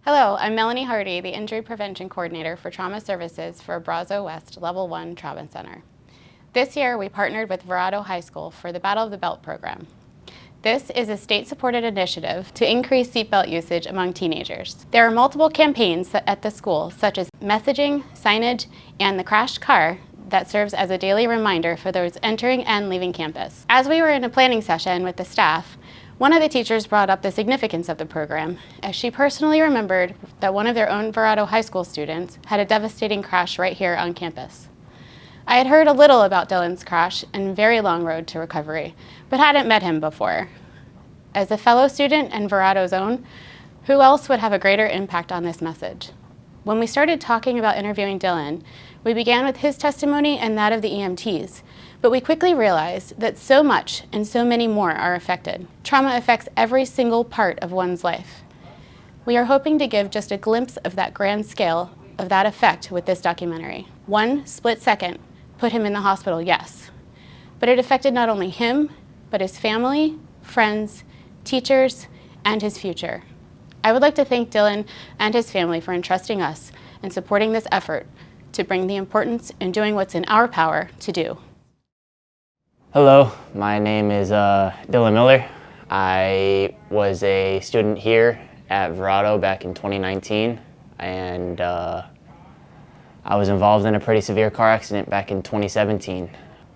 Hello, I'm Melanie Hardy, the Injury Prevention Coordinator for Trauma Services for Abrazo West Level 1 Trauma Center. This year, we partnered with Verado High School for the Battle of the Belt program. This is a state-supported initiative to increase seatbelt usage among teenagers. There are multiple campaigns at the school, such as messaging, signage, and the crashed car that serves as a daily reminder for those entering and leaving campus. As we were in a planning session with the staff, one of the teachers brought up the significance of the program, as she personally remembered that one of their own Verado High School students had a devastating crash right here on campus. I had heard a little about Dylan's crash and very long road to recovery, but hadn't met him before. As a fellow student and Verado's own, who else would have a greater impact on this message? When we started talking about interviewing Dylan, we began with his testimony and that of the EMTs, but we quickly realized that so much and so many more are affected. Trauma affects every single part of one's life. We are hoping to give just a glimpse of that grand scale of that effect with this documentary. One split second put him in the hospital, yes, but it affected not only him, but his family, friends, teachers, and his future. I would like to thank Dylan and his family for entrusting us and supporting this effort to bring the importance in doing what's in our power to do. Hello, my name is Dylan Miller. I was a student here at Verado back in 2019, and I was involved in a pretty severe car accident back in 2017.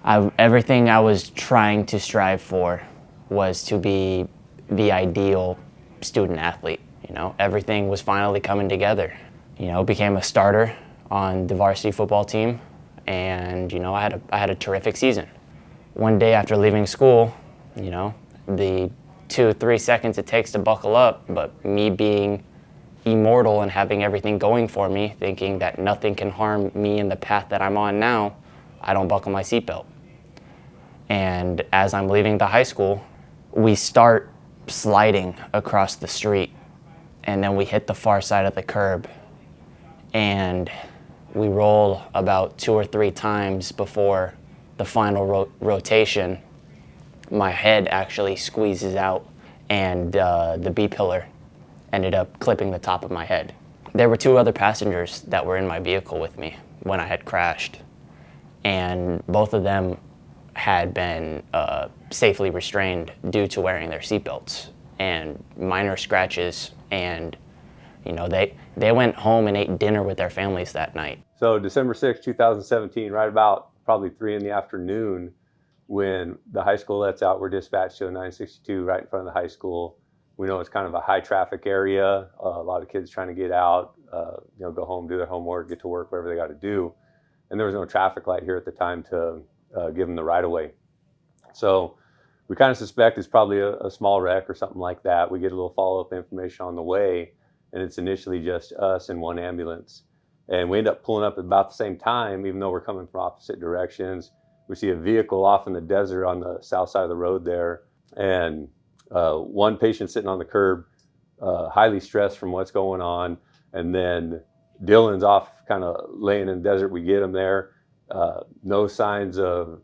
Everything I was trying to strive for was to be the ideal student athlete. You know, everything was finally coming together. You know, became a starter on the varsity football team, and you know, I had a terrific season. One day after leaving school, you know, the 2-3 seconds it takes to buckle up, but me being immortal and having everything going for me, thinking that nothing can harm me in the path that I'm on now, I don't buckle my seatbelt. And as I'm leaving the high school, we start sliding across the street, and then we hit the far side of the curb, and we roll about 2 or 3 times before the final rotation. My head actually squeezes out, and the B-pillar ended up clipping the top of my head. There were 2 other passengers that were in my vehicle with me when I had crashed, and both of them had been safely restrained due to wearing their seatbelts, and minor scratches, and you know, they went home and ate dinner with their families that night. So December 6, 2017, right about probably 3 in the afternoon, when the high school lets out, we're dispatched to a 962 right in front of the high school. We know it's kind of a high traffic area, a lot of kids trying to get out, you know, go home, do their homework, get to work, whatever they got to do. And there was no traffic light here at the time to give them the right of way. So we kind of suspect it's probably a small wreck or something like that. We get a little follow-up information on the way, and it's initially just us and 1 ambulance. And we end up pulling up at about the same time, even though we're coming from opposite directions. We see a vehicle off in the desert on the south side of the road there, and 1 patient sitting on the curb, highly stressed from what's going on. And then Dylan's off kind of laying in the desert. We get him there. No signs of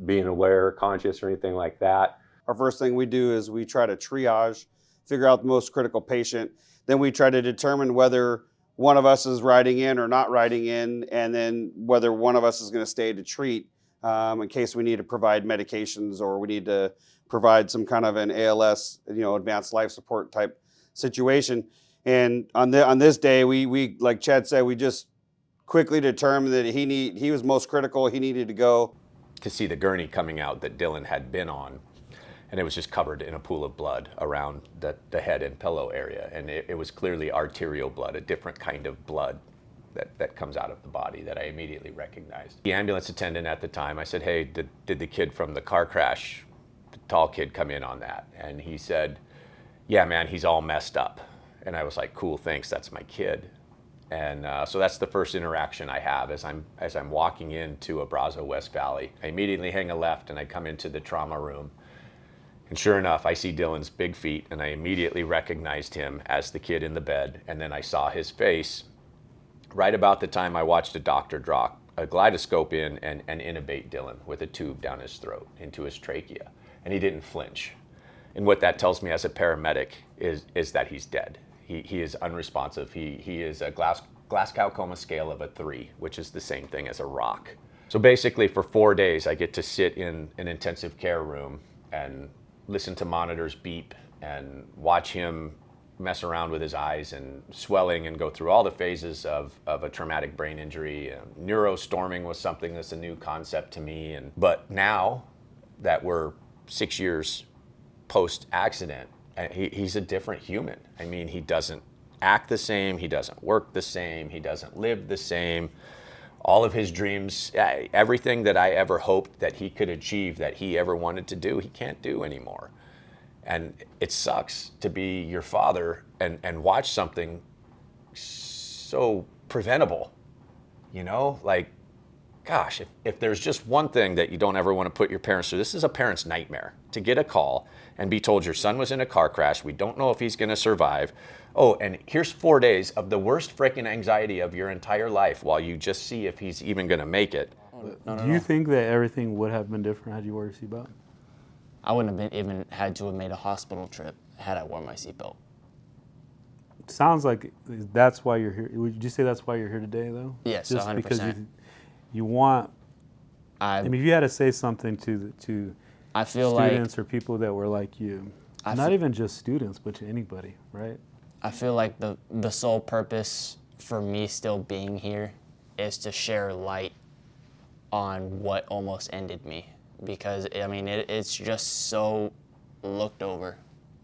being aware, conscious, or anything like that. Our first thing we do is we try to triage, figure out the most critical patient. Then we try to determine whether one of us is riding in or not riding in, and then whether one of us is going to stay to treat in case we need to provide medications or we need to provide some kind of an ALS, you know, advanced life support type situation. And on this day, we like Chad said, we just quickly determined that he was most critical. He needed to go. To see the gurney coming out that Dylan had been on, and it was just covered in a pool of blood around the head and pillow area. And it was clearly arterial blood, a different kind of blood that comes out of the body that I immediately recognized. The ambulance attendant at the time, I said, hey, did the kid from the car crash, the tall kid, come in on that? And he said, yeah, man, he's all messed up. And I was like, cool, thanks, that's my kid. And so that's the first interaction I have as I'm walking into Abrazo West Valley. I immediately hang a left and I come into the trauma room. And sure enough, I see Dylan's big feet, and I immediately recognized him as the kid in the bed. And then I saw his face right about the time I watched a doctor drop a gyroscope in and intubate Dylan with a tube down his throat into his trachea. And he didn't flinch. And what that tells me as a paramedic is that he's dead. He is unresponsive. He is a Glasgow coma scale of a 3, which is the same thing as a rock. So basically for 4 days, I get to sit in an intensive care room and listen to monitors beep and watch him mess around with his eyes and swelling and go through all the phases of a traumatic brain injury. Neurostorming was something that's a new concept to me. But now that we're 6 years post-accident, he's a different human. I mean, he doesn't act the same, he doesn't work the same, he doesn't live the same. All of his dreams, everything that I ever hoped that he could achieve, that he ever wanted to do, he can't do anymore. And it sucks to be your father and watch something so preventable, you know? Like, gosh, if there's just one thing that you don't ever want to put your parents through, this is a parent's nightmare, to get a call and be told your son was in a car crash, we don't know if he's going to survive. Oh, and here's 4 days of the worst freaking anxiety of your entire life while you just see if he's even going to make it. Do you think that everything would have been different had you wore your seatbelt? I wouldn't have even had to have made a hospital trip had I worn my seatbelt. Sounds like that's why you're here. Would you say that's why you're here today, though? Yes, just 100%. Because you want. I mean, if you had to say something to I feel students or people that were like you, not even just students, but to anybody, right? I feel like the sole purpose for me still being here is to share light on what almost ended me. Because, I mean, it's just so looked over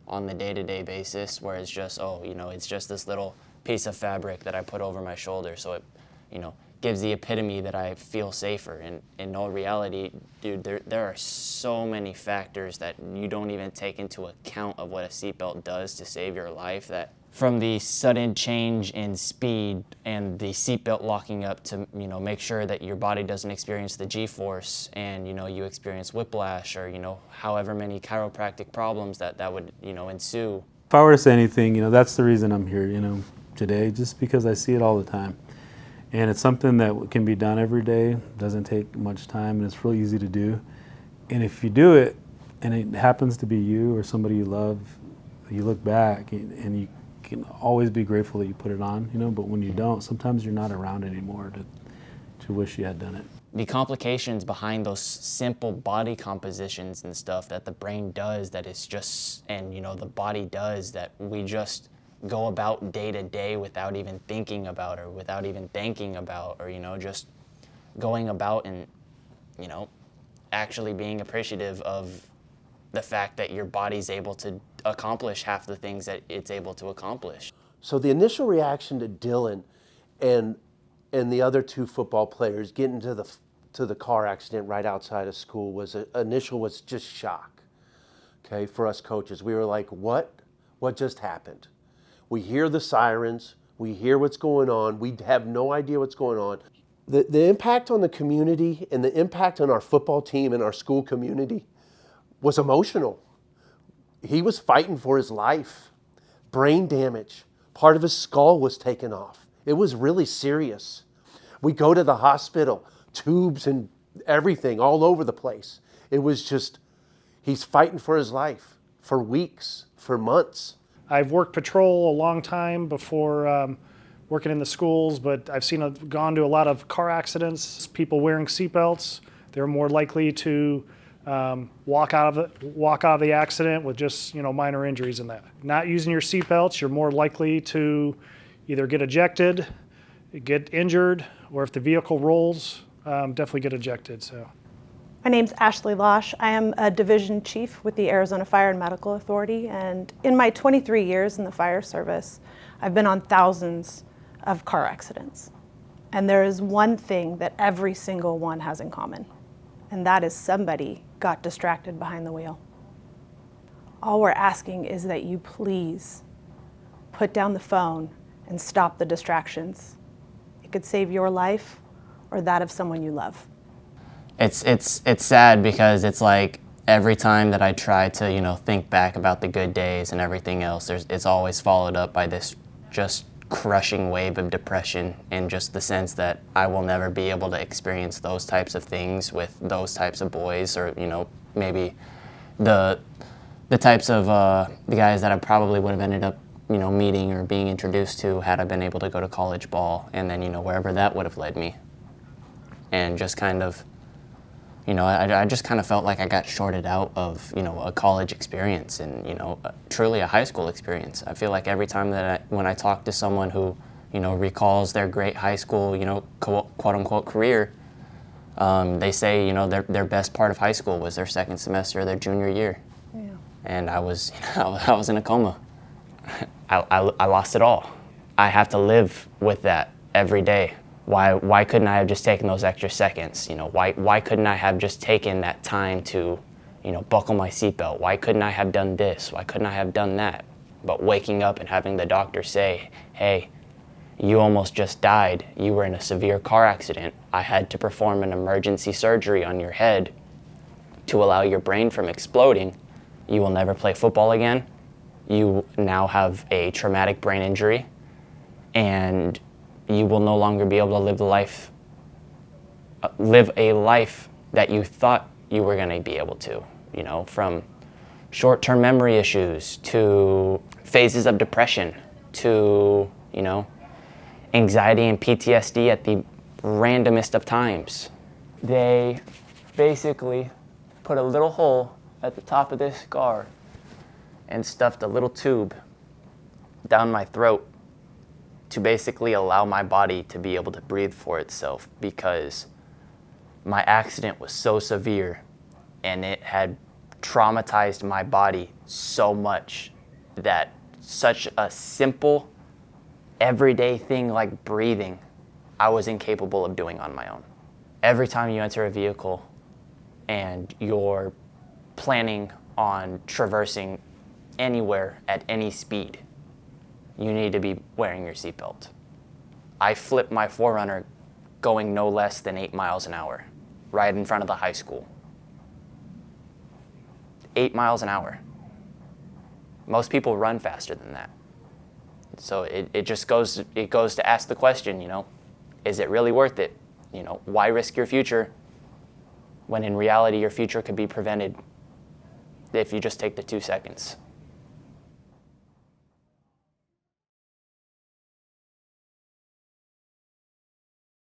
on the day-to-day basis, where it's just, oh, you know, it's just this little piece of fabric that I put over my shoulder, so it, you know, gives the epitome that I feel safer. And in all reality, dude, there are so many factors that you don't even take into account of what a seatbelt does to save your life, that from the sudden change in speed and the seatbelt locking up to, you know, make sure that your body doesn't experience the G-force and, you know, you experience whiplash or, you know, however many chiropractic problems that would, you know, ensue. If I were to say anything, you know, that's the reason I'm here, you know, today, just because I see it all the time. And it's something that can be done every day, doesn't take much time, and it's real easy to do. And if you do it, and it happens to be you or somebody you love, you look back and you can always be grateful that you put it on, you know, but when you don't, sometimes you're not around anymore to wish you had done it. The complications behind those simple body compositions and stuff that the brain does, that is just, and, you know, the body does, that we just go about day to day without even thinking about or without even thinking about, or, you know, just going about and, you know, actually being appreciative of the fact that your body's able to accomplish half the things that it's able to accomplish. So the initial reaction to Dylan and the other two football players getting to the car accident right outside of school was just shock. Okay, for us coaches, we were like, what just happened? We hear the sirens, we hear what's going on, we have no idea what's going on. The impact on the community and the impact on our football team and our school community was emotional. He was fighting for his life. Brain damage. Part of his skull was taken off. It was really serious. We go to the hospital, tubes and everything all over the place. It was just, he's fighting for his life for weeks, for months. I've worked patrol a long time before working in the schools, but I've gone to a lot of car accidents. People wearing seatbelts, they're more likely to walk out of the accident with just, you know, minor injuries and that. Not using your seatbelts, you're more likely to either get ejected, get injured, or if the vehicle rolls, definitely get ejected. So. My name's Ashley Losh. I am a division chief with the Arizona Fire and Medical Authority, and in my 23 years in the fire service, I've been on thousands of car accidents. And there is one thing that every single one has in common, and that is somebody got distracted behind the wheel. All we're asking is that you please put down the phone and stop the distractions. It could save your life or that of someone you love. It's sad because it's like every time that I try to, you know, think back about the good days and everything else, it's always followed up by this just crushing wave of depression, in just the sense that I will never be able to experience those types of things with those types of boys, or, you know, maybe the types of the guys that I probably would have ended up meeting or being introduced to had I been able to go to college ball, and then, wherever that would have led me. And just kind of, I just kind of felt like I got shorted out of, a college experience and, truly a high school experience. I feel like every time that when I talk to someone who, recalls their great high school, quote unquote career, they say, their best part of high school was their second semester of their junior year. Yeah. And I was, I was in a coma. I lost it all. I have to live with that every day. Why couldn't I have just taken those extra seconds? Why couldn't I have just taken that time to, buckle my seatbelt? Why couldn't I have done this? Why couldn't I have done that? But waking up and having the doctor say, hey, you almost just died. You were in a severe car accident. I had to perform an emergency surgery on your head to allow your brain from exploding. You will never play football again. You now have a traumatic brain injury, and you will no longer be able to live a life that you thought you were going to be able to, from short-term memory issues to phases of depression to, anxiety and PTSD at the randomest of times. They basically put a little hole at the top of this scar and stuffed a little tube down my throat to basically allow my body to be able to breathe for itself, because my accident was so severe and it had traumatized my body so much that such a simple, everyday thing like breathing, I was incapable of doing on my own. Every time you enter a vehicle and you're planning on traversing anywhere at any speed, you need to be wearing your seatbelt. I flipped my 4Runner going no less than 8 miles an hour, right in front of the high school. 8 miles an hour. Most people run faster than that. So it just goes to ask the question, is it really worth it? Why risk your future when in reality your future could be prevented if you just take the 2 seconds?